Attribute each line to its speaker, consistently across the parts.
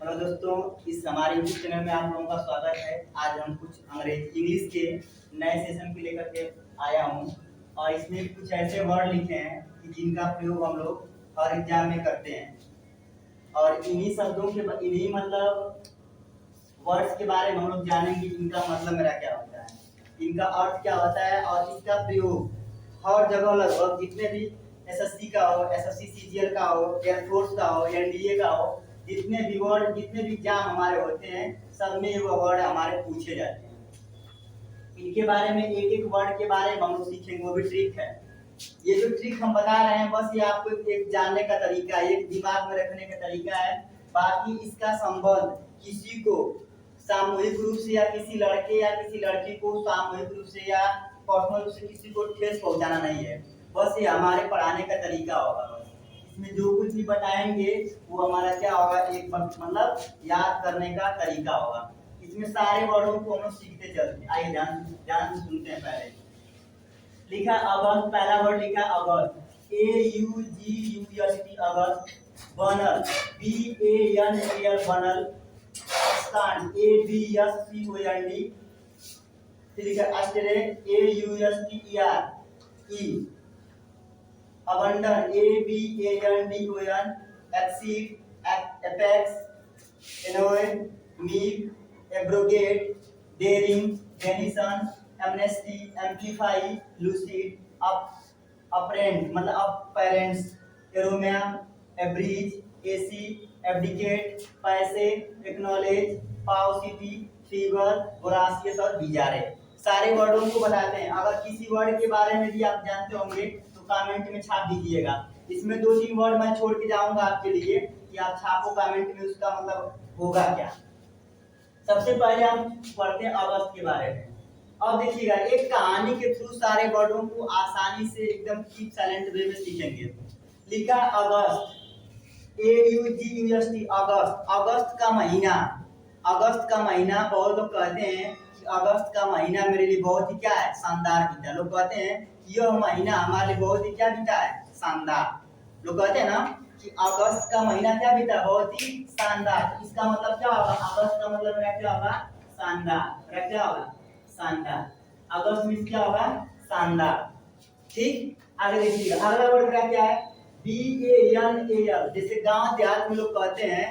Speaker 1: Hello दोस्तों, इस हमारे यूट्यूब चैनल में आप लोगों का स्वागत है। आज हम कुछ इंग्लिश के नए सेशन के लेकर के आया हूँ और इसमें कुछ ऐसे वर्ड लिखे हैं कि जिनका प्रयोग हम लोग हर एग्जाम में करते हैं और इन्हीं शब्दों के इन्हीं मतलब वर्ड्स के बारे में हम लोग जानेंगे इनका मतलब मेरा क्या होता है, इनका अर्थ क्या होता है और इसका प्रयोग हर जगह लगभग जितने भी एसएससी का हो, एसएससी सीजीएल का हो, एयरफोर्स का हो, एनडीए का हो, जितने भी वर्ड जितने भी एग्जाम हमारे होते हैं सब में ये वर्ड हमारे पूछे जाते हैं। इनके बारे में एक एक वर्ड के बारे में हम लोग सीखेंगे, वो भी ट्रिक है। ये जो ट्रिक हम बता रहे हैं बस ये आपको एक जानने का तरीका है, एक दिमाग में रखने का तरीका है। बाकी इसका संबंध किसी को सामूहिक रूप से या किसी लड़के या किसी लड़की को सामूहिक रूप से या पर्सनल रूप से किसी को ठेस पहुंचाना नहीं है। बस ये हमारे पढ़ाने का तरीका होगा। इसमें जो कुछ भी बताएंगे वो हमारा क्या होगा, एक मतलब याद करने का तरीका होगा। इसमें सारे वर्डों को हम लोग सीखते चलते हैं। आइए ध्यान से सुनते हैं। पहले लिखा अगस्त, पहला वर्ड लिखा अगस्त, AUGUST अगस्त। बनल, BANAL बनल। Stand, ABSCOND। फिर लिखा अस्टेरे, AUSTER। abandon, ABANDON। exceed, apex, annoy, meek, abrogate, daring, venison, amnesty, amplify, lucid, apparent मतलब apparent, aroma, abridge, AC, abdicate, पैसे, acknowledge, paucity, fever, voracious और bizarre। सारे वर्डों को बताते हैं। अगर किसी वर्ड के बारे में भी आप जानते होंगे तो कमेंट में छाप दीजिएगा। इसमें 2-3 वर्ड मैं छोड़ के जाऊंगा आपके लिए कि आप छापो कमेंट में, उसका मतलब होगा क्या। सबसे पहले हम पढ़ते हैं अगस्त के बारे में। अब देखिएगा, एक कहानी के थ्रू सारे वर्डों को आसानी से एकदम कीप साइलेंट वे में सीखेंगे। लिखा अगस्त, AUGUST अगस्त, अगस्त का महीना। अगस्त का महीना बहुत लोग कहते हैं कि अगस्त का महीना मेरे लिए बहुत ही क्या है, शानदार बीता। लोग कहते हैं कि यह महीना हमारे लिए बहुत ही क्या बीता है, शानदार। लोग कहते हैं ना कि अगस्त का महीना क्या बीता, बहुत ही शानदार। इसका मतलब क्या होगा, अगस्त का मतलब मेरा क्या होगा, शानदार। मेरा क्या होगा, शानदार। अगस्त में क्या होगा, शानदार। ठीक, आगे देखिएगा अगला वर्ड मेरा क्या है, BANAL। जैसे गांव देहात में लोग कहते हैं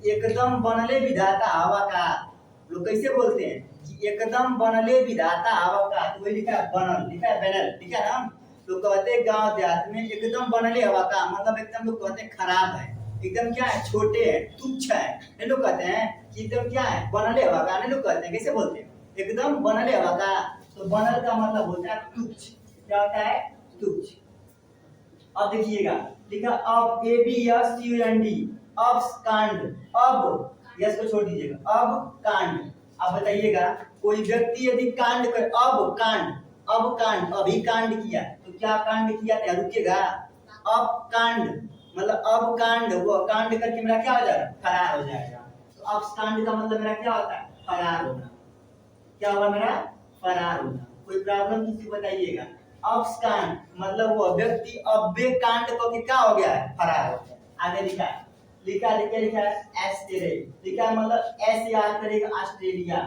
Speaker 1: कि एकदम बनले विधाता हवा का। लोग कैसे बोलते हैं कि एकदम बनले विधाता हवा का, तो वही लिखा है बनल, लिखा है बनल, लिखा है ना। लोग कहते हैं गांव देहात में एकदम बनले हवा का मतलब एकदम लोग कहते हैं खराब है, एकदम क्या है, छोटे है, तुच्छ है। ये लोग कहते हैं कि एकदम क्या है, बनले हवा का। लोग कहते हैं कैसे बोलते हैं, एकदम बनले हवा का। तो बनल का मतलब होता है तुच्छ। क्या होता है, तुच्छ। अब देखिएगा लिखा अब, ABSCUND, अब कांड। अब यस को छोड़ दीजिएगा, अब कांड। अब बताइएगा कोई व्यक्ति यदि कांड कर, अब कांड, अब कांड, अभी कांड किया तो क्या कांड किया था, रुकिएगा। अब कांड मतलब अब कांड, वो कांड करके मेरा क्या हो जाएगा, फरार हो जाएगा। तो अब कांड का मतलब मेरा क्या होता है, फरार होना। क्या होगा मेरा, फरार होना। कोई प्रॉब्लम किसी को बताइएगा। अब्सकांड मतलब वो व्यक्ति अब्बे कांड करके क्या हो गया है, फरार हो गया। आगे लिखा है, लिखा है एस्टेरे। लिखा है मतलब ऐसे याद करेगा, ऑस्ट्रेलिया।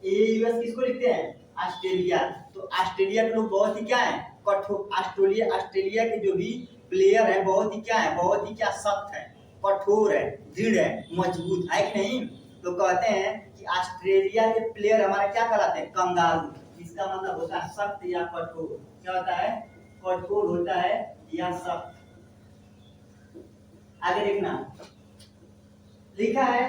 Speaker 1: AUS किसको लिखते हैं, ऑस्ट्रेलिया। तो ऑस्ट्रेलिया के लोग बहुत ही क्या है, कठोर। ऑस्ट्रेलिया के जो भी प्लेयर है बहुत ही क्या है, बहुत ही क्या सख्त है, कठोर है, दृढ़ है, मजबूत है कि नहीं। तो कहते हैं कि ऑस्ट्रेलिया के प्लेयर हमारे क्या कहलाते हैं, कंगारू। इसका मतलब होता है सख्त या कठोर। क्या होता है, कठोर होता है या सख्त। आगे देखना, लिखा है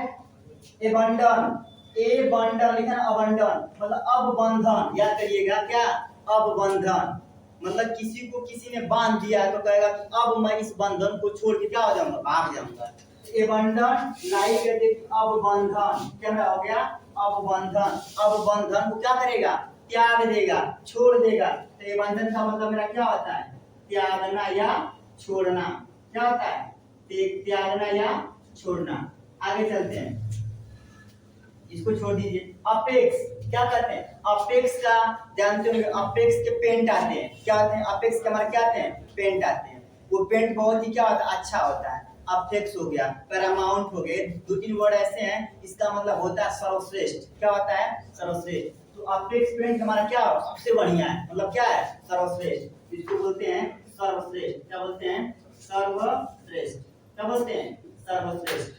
Speaker 1: एबंडन, ए बंडन, लिखा है अबंडन मतलब अब बंधन। याद करिएगा क्या, अब बंधन मतलब किसी को किसी ने बांध दिया है तो कहेगा कि अब मैं इस बंधन को छोड़ के क्या हो जाऊंगा, भाग जाऊंगा। एबंडन लाइक अब बंधन, क्या हो गया, अब बंधन। अब बंधन को क्या करेगा, त्याग देगा, छोड़ देगा। तो ये बंधन का मतलब मेरा क्या होता है, त्यागना या छोड़ना। क्या होता है, त्यागना या छोड़ना। आगे चलते हैं, इसको छोड़ दीजिए। अपेक्स क्या कहते हैं, अपेक्स का जानते होंगे, अपेक्स के पेंट आते हैं। क्या आते हैं, अपेक्स के हमारे क्या आते हैं, पेंट आते हैं। वो पेंट बहुत ही क्या होता है, अच्छा होता है। अफेक्स हो गया, पैरामाउंट हो गए, दो तीन वर्ड ऐसे हैं, इसका मतलब होता है सर्वश्रेष्ठ। क्या होता है? सर्वश्रेष्ठ। तो अफेक्स फ्रेंड हमारा क्या हो? सबसे बढ़िया है, मतलब क्या है? सर्वश्रेष्ठ। इसको बोलते हैं सर्वश्रेष्ठ। क्या बोलते हैं? सर्वश्रेष्ठ। क्या बोलते हैं? सर्वश्रेष्ठ।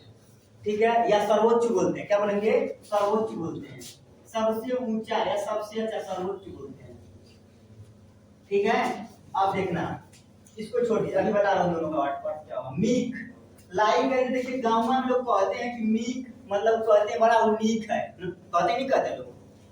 Speaker 1: ठीक है, या सर्वोच्च बोलते हैं। क्या बोलेंगे? सर्वोच्च बोलते हैं। सबसे ऊंचा या सबसे अच्छा सर्वोच्च बोलते हैं। ठीक है, अब देखना, इसको छोड़िए, अभी बता रहा हूँ दोनों का अर्थ क्या होगा। मीक, लाइक है, देखिए गांव में लोग कहते हैं कि मीक मतलब कहते हैं बड़ा यूनिक है, कहते नहीं कहते लोग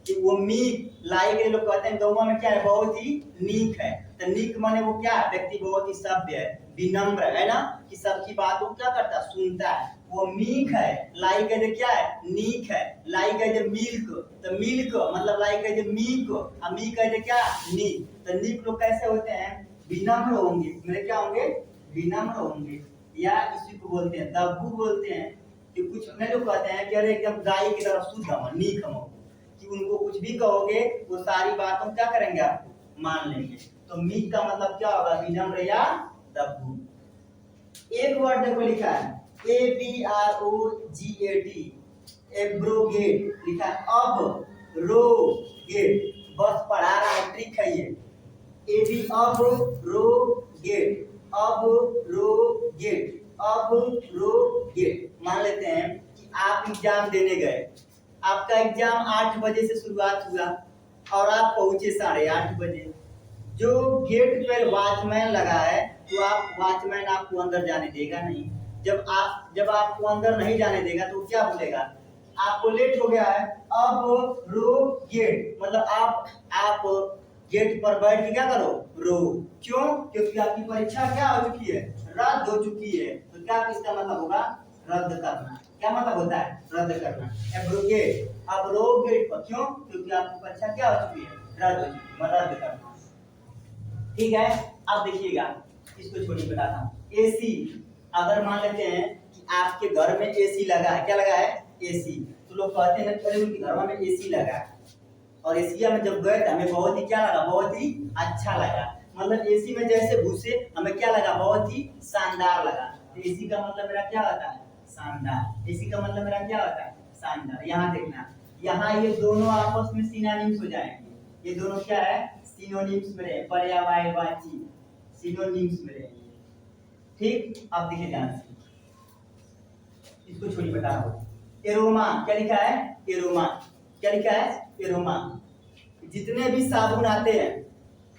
Speaker 1: कि वो मीक, लाइक है, लोग कहते हैं गांव में क्या है? बहुत ही नीक है। तो नीक माने वो क्या है? व्यक्ति बहुत ही सभ्य है, विनम्र है ना, कि सबकी बात वो क्या करता है? सुनता है। वो मीक है। लाइक है क्या है? नीक है। लाइक है मिल्क, तो मिल्क मतलब लाइक है मीक, और मीक है क्या? नीक। तो नीक लोग कैसे होते हैं? विनम्र होंगे। मेरे क्या होंगे? विनम्र होंगे। या इसी को बोलते हैं दब्बू बोलते हैं, कि कुछ में लोग कहते हैं कि अरे एकदम गाय की तरह शुद्ध हम, नीक हम, कि उनको कुछ भी कहोगे वो सारी बातों क्या करेंगे? आप मान लेंगे। तो मीक का मतलब क्या होगा? विनम्र या दब्बू। एक वर्ड देखो लिखा है ABROGAT, एब्रोगेट लिखा है। अब रो गेट, बस पढ़ा रहा है, ट्रिक है ये। एबी अब रो गेट, अब रो गेट, अब रो गेट। मान लेते हैं कि आप एग्जाम देने गए, आपका एग्जाम 8 बजे से शुरुआत हुआ और आप पहुंचे 8:30 बजे। जो गेट पर वॉचमैन लगा है, तो आप वॉचमैन आपको अंदर जाने देगा नहीं। जब आपको अंदर नहीं जाने देगा तो क्या बोलेगा? आपको लेट हो गया है, अब रो गेट, मतलब आप गेट पर बैठ के क्या करो? रो। क्यों? क्योंकि आपकी परीक्षा क्या हो चुकी है? रद्द हो चुकी है। तो क्या इसका मतलब होगा? रद्द करना। क्या मतलब होता है? रद्द करना। एब्रोगेट, अब रो गेट पर, क्यों? क्योंकि आपकी परीक्षा क्या हो चुकी है? रद्द हो चुकी है, रद्द करना। ठीक है, अब देखिएगा, इसको छोड़िए, बताता हूँ। एसी, अगर मान लेते हैं कि आपके घर में एसी लगा है, क्या लगा है? एसी। तो लोग कहते हैं ना, उनके घर में एसी लगा है, और एशिया में जब गए थे हमें बहुत ही क्या लगा? बहुत ही अच्छा लगा। मतलब एसी में जैसे घुसे हमें क्या लगा? बहुत ही शानदार लगा। तो एसी का मतलब मेरा क्या होता है? शानदार। एसी का मतलब मेरा क्या होता है? शानदार। यहाँ देखना, यहाँ ये दोनों आपस में सिनोनिम्स हो जाएंगे। ये दोनों क्या है? सिनोनिम्स में रहे, पर्यायवाची सिनोनिम्स में रहे। ठीक, अब देखिए ध्यान से, इसको छोड़िए, बता रहा हूँ। एरोमा, क्या लिखा है? एरोमा। क्या लिखा है? एरोमा। जितने भी साबुन आते हैं,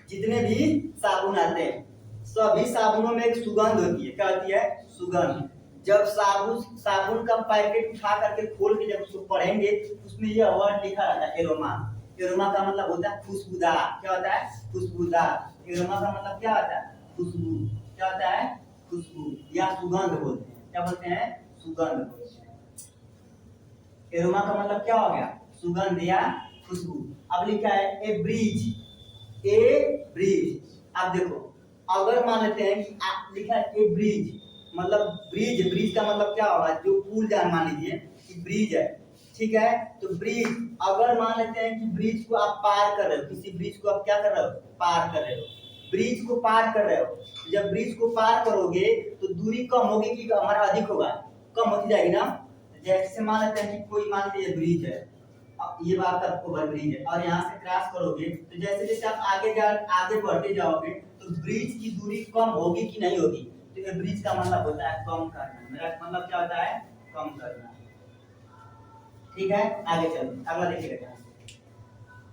Speaker 1: जितने भी साबुन आते हैं, सभी साबुनों में एक सुगंध होती है। क्या होती है? सुगंध। जब साबुन का पैकेट उठा करके खोल के जब उसको पढ़ेंगे, उसमें यह वर्ड लिखा रहता है, एरोमा। एरोमा का मतलब होता है खुशबूदार। क्या होता है? खुशबूदार। एरोमा का मतलब क्या होता है? खुशबू। क्या होता है? खुशबू या सुगंध बोलते हैं। क्या बोलते हैं? सुगंध बोलते हैं। एरोमा का मतलब क्या हो गया? सुगंध या खुशबू। अब लिखा है ए ब्रिज, ए ब्रिज। आप देखो, अगर मान लेते हैं कि आप लिखा है ए ब्रिज, मतलब ब्रिज, ब्रिज का मतलब क्या होगा? जो पुल जान, मान लीजिए कि ब्रिज है, ठीक है, तो ब्रिज, अगर मान लेते हैं कि ब्रिज को आप पार कर रहे हो, किसी ब्रिज को आप क्या कर रहे हो? पार कर रहे हो, ब्रिज को पार कर रहे हो। जब ब्रिज को पार करोगे तो दूरी कम होगी कि हमारा अधिक होगा? कम होती जाएगी ना। जैसे मान लेते हैं कि कोई, मान लीजिए ब्रिज है, ये बात आपको ओवर ब्रिज है, और यहाँ से क्रॉस करोगे तो जैसे जैसे आप आगे बढ़ते जाओगे तो ब्रिज की दूरी कम होगी कि नहीं होगी? तो ये ब्रिज का मतलब होता है कम करना। मेरा मतलब क्या होता है? कम करना। ठीक है, आगे चलते, अगला देखिएगा।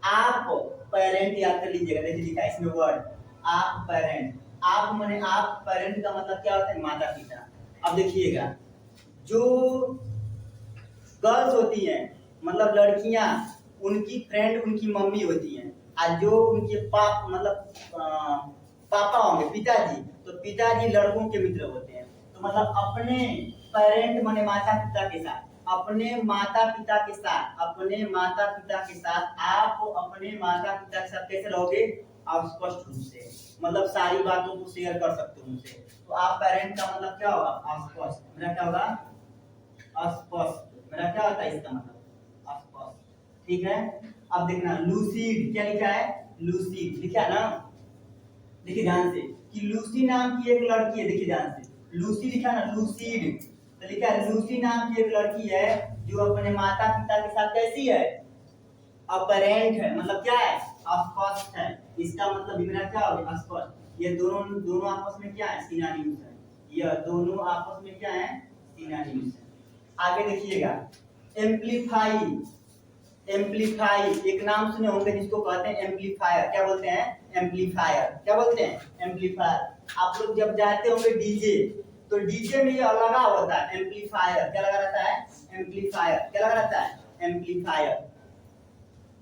Speaker 1: आप पेरेंट याद कर लीजिएगा, देखिए लिखा है इसमें वर्ड आप पेरेंट। आप माने आप, पेरेंट का मतलब क्या होता है? माता पिता। अब देखिएगा, जो गर्ल्स होती हैं, मतलब लड़कियां, उनकी फ्रेंड उनकी मम्मी होती हैं, और जो उनके पापा होंगे, पिताजी, तो पिताजी लड़कों के मित्र होते हैं। तो मतलब अपने पेरेंट माने माता पिता के साथ, अपने माता पिता के साथ, अपने माता पिता के साथ, आप अपने माता पिता के साथ कैसे रहोगे? आप स्पष्ट रूप से, मतलब सारी बातों को शेयर कर सकते हो उनसे। तो आप पेरेंट का मतलब क्या होगा? अस्पष्ट। मेरा क्या होगा? अस्पष्ट। मेरा क्या होता है इसका मतलब? अस्पष्ट। ठीक है, अब देखना, लूसीड, क्या लिखा है? लूसीड लिखा है ना। देखिए ध्यान से कि लूसी नाम की एक लड़की है, देखिए ध्यान से, लूसी लिखा ना, लूसीड, तो लिखा है लूसी नाम की एक लड़की है जो अपने माता पिता के साथ कैसी है, अपरेंट है, मतलब क्या है, अस्पष्ट है। इसका मतलब विवरण क्या हो गया, अस्पष्ट। ये दोनों दोनों आपस में क्या है, सिनोनिम्स है। ये दोनों आपस में क्या है, सिनोनिम्स है। आगे देखिएगा, एम्पलीफाई, एम्पलीफाई एक नाम सुने होंगे जिसको कहते हैं एम्पलीफायर। क्या बोलते हैं, एम्पलीफायर। क्या बोलते हैं, एम्पलीफायर। आप लोग जब जाते होंगे डीजे, तो डीजे में ये लगा होता है एम्पलीफायर। क्या लगा रहता है, एम्पलीफायर। क्या लगा रहता है, एम्पलीफायर।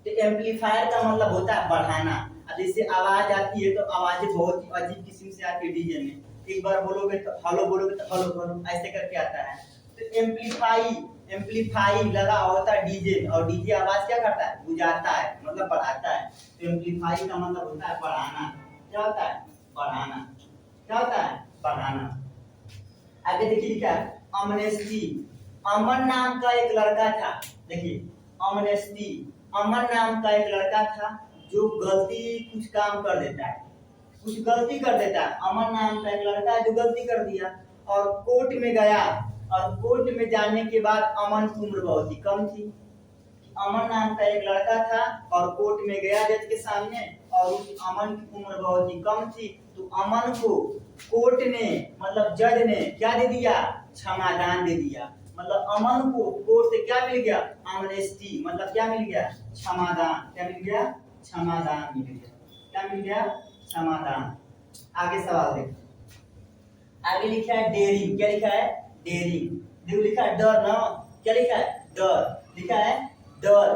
Speaker 1: तो एम्पलीफायर का मतलब होता है बढ़ाना। अब जैसे आवाज आती है तो आवाजें बहुत ही अजीब किस्म से आती है डीजे में। एक बार बोलोगे तो हेलो, बोलोगे तो हेलो हेलो ऐसे करके आता है। तो एम्पलीफाई, एम्पलीफाई लगा होता है डीजे में, और डीजे आवाज क्या करता है, बुझाता है, मतलब बढ़ाता है। तो एम्पलीफाई का मतलब होता है बढ़ाना। क्या होता है, बढ़ाना। क्या होता है, बढ़ाना। आगे देखिए क्या, अमनेस्टी। अमन नाम का एक लड़का था, देखिए अमनेस्टी, अमन नाम का एक लड़का था जो गलती कुछ काम कर देता है, कुछ गलती कर देता है। अमन नाम का एक लड़का है जो गलती कर दिया और कोर्ट में गया, और कोर्ट में जाने के बाद अमन की उम्र बहुत ही कम थी। अमन नाम का एक लड़का था और कोर्ट में गया जज के सामने, और उस अमन की उम्र बहुत ही कम थी। तो अमन को कोर्ट ने, मतलब जज ने क्या दे दिया, क्षमादान दे दिया। मतलब अमन को कोर्ट से क्या मिल गया, अमनेस्टी, मतलब क्या मिल गया, क्षमादान। क्या मिल गया, क्षमादान मिल गया। क्या मिल गया, क्षमादान। आगे सवाल देखो, आगे लिखा है डेयरिंग। क्या लिखा है, डेयरिंग। देखो लिखा है डर ना, क्या लिखा है, डर। लिखा है डर,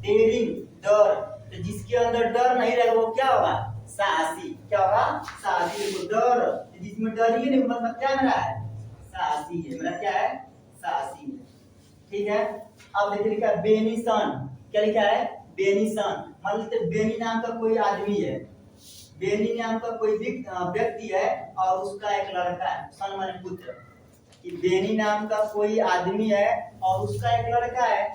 Speaker 1: डेयरिंग, डर। तो जिसके अंदर डर नहीं रहेगा वो क्या होगा, साहसी। क्या होगा, साहसी। देखो डर, जिसमें डर ही नहीं, मतलब क्या मेरा है, साहसी है। मेरा क्या है, साहसी है। ठीक है। अब देखिए लिखा है बेनिसन। क्या लिखा है, बेनिसन, मतलब बेनी नाम का कोई आदमी है, बेनी नाम का कोई व्यक्ति है और उसका एक लड़का है, सन माने पुत्र। कि बेनी नाम का कोई आदमी है और उसका एक लड़का है,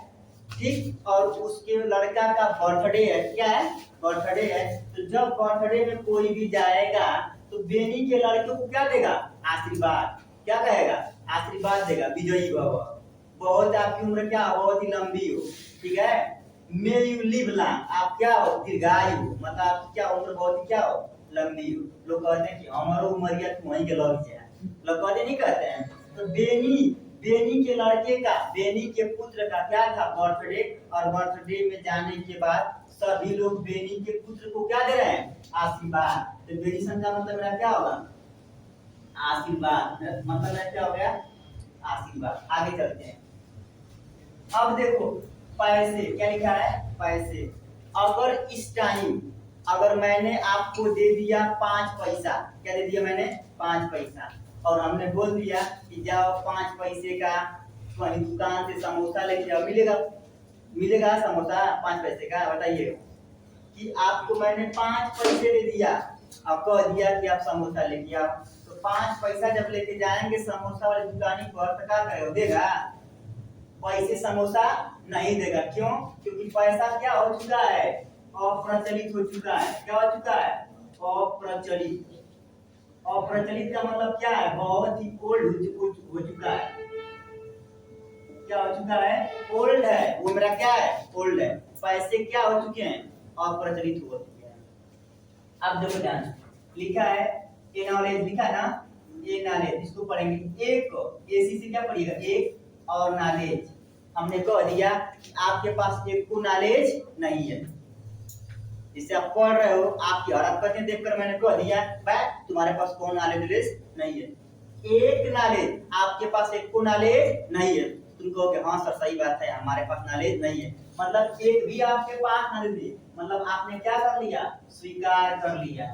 Speaker 1: ठीक, और उसके लड़का का बर्थडे है। क्या है, बर्थडे है। तो जब बर्थडे में कोई भी जाएगा तो बेनी के लड़के को क्या देगा, आशीर्वाद। क्या कहेगा, आशीर्वाद देगा, विजयी भव, बहुत आपकी उम्र क्या हो, बहुत ही लंबी हो। ठीक है, मे यू लिव लॉन्ग, आप क्या हो, दीर्घायु, मतलब आपकी क्या उम्र बहुत ही क्या हो, लंबी हो। लोग कहते हैं कि हमारो उमरिया तो वहीं के लग जाए, लोग कहते नहीं कहते हैं। तो बेनी, बेनी के लड़के का, बेनी के पुत्र का क्या था, बर्थडे, और बर्थडे में जाने के बाद सभी लोग बेनी के पुत्र को क्या दे रहे हैं, आशीर्वाद। तो बेनीसन का मतलब मेरा क्या होगा, आशीर्वाद, मतलब मेरा क्या हो गया, आशीर्वाद। आगे चलते हैं। अब देखो पैसे। क्या लिखा है, पैसे। अगर इस टाइम, अगर मैंने आपको दे दिया 5 पैसा, क्या दे दिया मैंने, 5 पैसा, और हमने बोल दिया कि जाओ 5 पैसे का कहीं दुकान से समोसा लेके जाओ, मिलेगा, मिलेगा समोसा 5 पैसे का, बताइए। कि आपको मैंने 5 पैसे दे दिया और कह दिया कि आप समोसा लेके आओ, तो 5 पैसा जब लेके जाएंगे समोसा वाले दुकानी पर, तो क्या करेगा, देगा पैसे, समोसा नहीं देगा। क्यों, क्योंकि पैसा क्या हो चुका है, अप्रचलित हो चुका है। क्या हो चुका है, अप्रचलित। अप्रचलित का मतलब क्या है, बहुत ही ओल्ड हो चुका है। क्या हो चुका है, ओल्ड है, वो मेरा क्या है, ओल्ड है। पैसे क्या हो चुके हैं, अप्रचलित हो चुके हैं। अब देखो ध्यान, लिखा है ए नॉलेज, लिखा ना, ए नॉलेज, इसको पढ़ेंगे। एक एसी से क्या पढ़िएगा, एक, और नॉलेज। हमने कह दिया कि आपके पास एक को नॉलेज नहीं है, जिससे आप पढ़ रहे हो, आपकी हरकतें देखकर मैंने कह दिया भाई तुम्हारे पास कौन नॉलेज नहीं है। एक नॉलेज, आपके पास एक को नॉलेज नहीं है, तुम कहोगे हाँ सर सही बात है, हमारे पास नॉलेज नहीं है, मतलब एक भी आपके पास नॉलेज नहीं, मतलब आपने क्या कर लिया, स्वीकार कर लिया।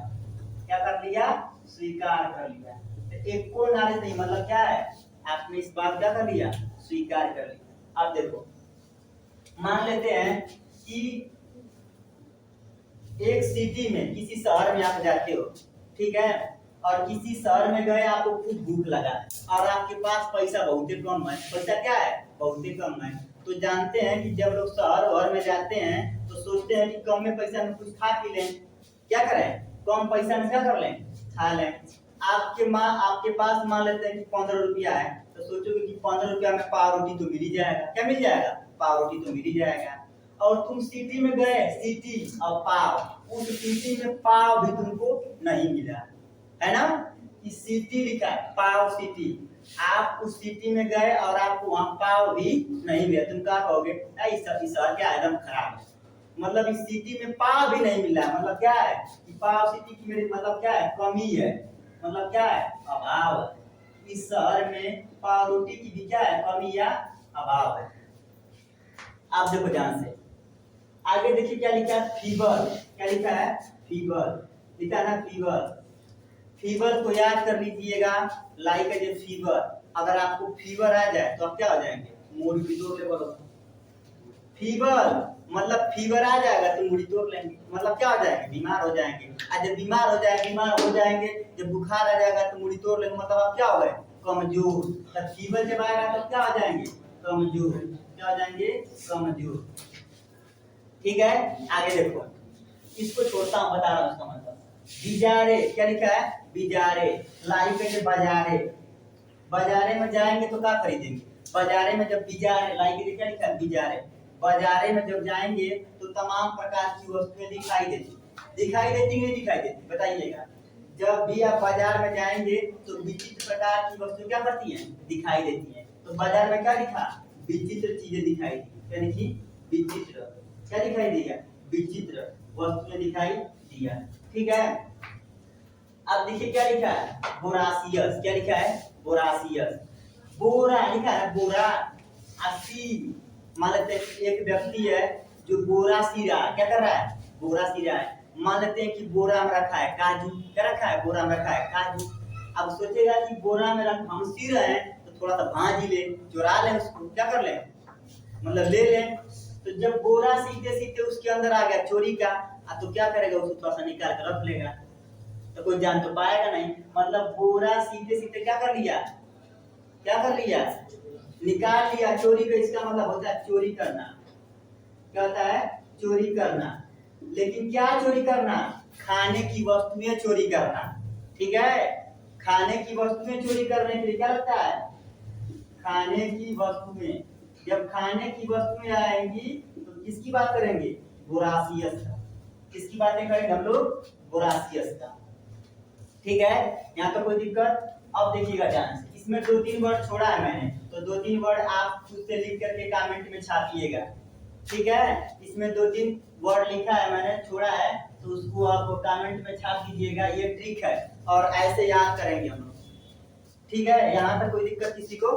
Speaker 1: क्या कर लिया, स्वीकार कर लिया। तो एक को नॉलेज नहीं मतलब क्या है, आपने इस बात का कर लिया, स्वीकार कर लिया। अब देखो, मान लेते हैं कि एक सिटी में, किसी शहर में आप जाते हो, ठीक है, और किसी शहर में गए, आपको खूब भूख लगा और आपके पास पैसा बहुत ही कम है, पैसा क्या है, बहुत ही कम है। तो जानते हैं कि जब लोग शहर में जाते हैं तो सोचते हैं कि कम में पैसा में कुछ खा पी लें। क्या करें, कम पैसा में क्या कर लें, खा लें। आपके पास मान लेते हैं कि 15 रुपया है, तो सोचोगे कि 15 रुपया में पाव रोटी तो मिल ही जाएगा। क्या मिल जाएगा? पाव रोटी तो मिल ही जाएगा। और तुम सिटी में गए, सिटी और पाव, उस सिटी में पाव भी तुमको नहीं मिला, है ना? कि सिटी लिखा है, पाव सिटी। आप उस सिटी में गए और आपको वहां पाव भी नहीं मिला, तुम क्या कहोगे? इस शहर क्या एकदम खराब है, मतलब इस सिटी में पाव भी नहीं मिला। मतलब क्या है कि पाव सिटी की मेरी मतलब क्या है? कमी है। मतलब क्या है? अभाव। इस शहर में पाव रोटी की भी क्या है? कमी या अभाव है। आप देखो ध्यान से, आगे देखिए क्या लिखा है? फीवर। क्या लिखा है? फीवर लिखा है ना, फीवर। फीवर को याद कर लीजिएगा, लाइक ए फीवर। अगर आपको फीवर आ जाए तो आप क्या हो जाएंगे? मूड भी तोड़ ले। फीवर मतलब फीवर आ जाएगा तो मुड़ी तोड़ लेंगे, मतलब क्या हो जाएंगे? बीमार हो जाएंगे। और जब बीमार हो जाएंगे, जब बुखार आ जाएगा तो मुड़ी तोड़ लेंगे, मतलब आप क्या हो गए? कमजोर। जब फीवर जब आएगा तो क्या हो जाएंगे? कमजोर। क्या हो जाएंगे? कमजोर। ठीक है, आगे देखो, इसको छोड़ता हूँ, बता रहा हूँ इसका मतलब। बिजारे। क्या लिखा है? बिजारे। लाइक है बाजारे। बाजारे में जाएंगे तो क्या खरीदेंगे? बाजारे में जब बिजारे, लाइक क्या लिखा है? बिजारे। बाजारे में जब जाएंगे तो तमाम प्रकार की वस्तुएं दिखाई देती नहीं दिखाई देती? बताइएगा। जब भी आप बाजार में जाएंगे तो विचित्र प्रकार की वस्तुएं क्या करती हैं? दिखाई देती हैं। तो बाजार में क्या लिखा? विचित्र चीजें दिखाई दी। क्या लिखी? विचित्र। क्या दिखाई दिया? विचित्र वस्तुएं दिखाई दिया। ठीक है, अब देखिए क्या लिखा है? बोरासियस। क्या लिखा है? बोरासियस। बोरा लिखा है, बोरा। असी मान लेते हैं कि एक व्यक्ति है जो बोरा सी रहा है। क्या कर रहा है? बोरा सी रहा है। मान लेते हैं कि बोरा में रखा है काजू। क्या रखा है? बोरा में रखा है काजू। अब सोचेगा कि बोरा में हम सी रहे हैं तो थोड़ा सा भांज ही ले, चुरा ले उसको। क्या कर ले? मतलब ले ले। तो जब बोरा सीते सीते उसके अंदर आ गया चोरी का, तो क्या करेगा? उसको थोड़ा सा निकाल कर रख लेगा, तो कोई जान तो पाएगा नहीं। मतलब बोरा सीते सीते क्या कर लिया? क्या कर लिया? निकाल लिया। चोरी का इसका मतलब होता है चोरी करना। क्या होता है? चोरी करना। लेकिन क्या चोरी करना? खाने की वस्तुएं चोरी करना। ठीक है, खाने की वस्तुएं चोरी करने के लिए क्या लगता है? खाने की वस्तुएं। जब खाने की वस्तुएं आएंगी तो किसकी बात करेंगे? बोरासियस का। किसकी बातें करेंगे हम लोग? बोरासियस का। ठीक है, यहाँ तो कोई दिक्कत? अब देखिएगा ध्यान से, इसमें 2-3 वर्ड छोड़ा है मैंने, तो 2-3 वर्ड आप खुद से लिख करके कमेंट में छापिएगा। ठीक है, इसमें 2-3 वर्ड लिखा है मैंने, छोड़ा है, तो उसको आप कमेंट में छाप दीजिएगा। ये ट्रिक है और ऐसे याद करेंगे हम लोग। ठीक है, यहाँ तक कोई दिक्कत किसी को?